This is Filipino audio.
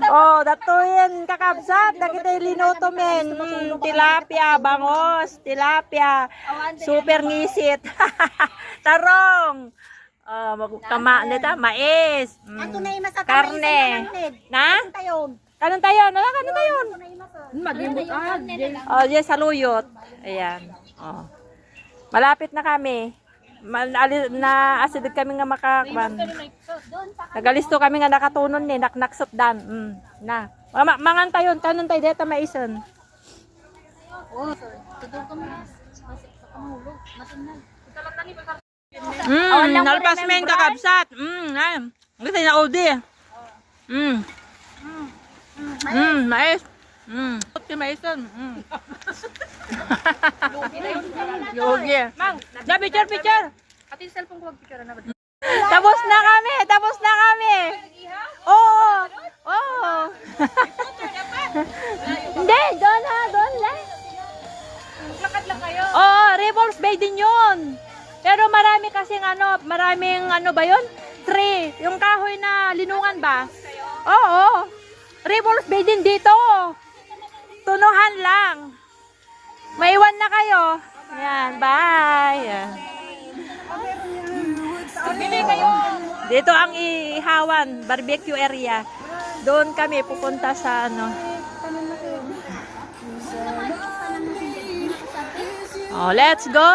Oh, datuin kakabsat, dagiti linuto men. Tilapia, bangos, tilapia. Super ngisit. Tarong. Kama nita, mais. Karne. Na? Kanon tayo, nala kanon tayo. Oh, yes, saluyot. Ayan. Oh. Malapit na kami. Na asidid kami nga makakwan. Nagalisto kami nga nakatunon ni naknaksot dan. Na. Mangan tayo, tanon tayo deta maison. Nalpas men kakabsat. Gusto na udi. Mais. Okay, maison. Yogi. Mang, na picture. Ati cellphone ko picture na ba? Tapos na kami. Oo. Hindi, doon lang. Lakad lang kayo. Oh, Revolves Bay din 'yon. Pero maraming ano ba 'yon? Tree, yung kahoy na linungan ba? Oo. Revolves Bay din dito. Tunuhan lang. Maiwan na kayo. Yan, bye. Yan. Dito ang Ihawan, barbecue area. Doon kami pupunta sa ano. Oh, let's go.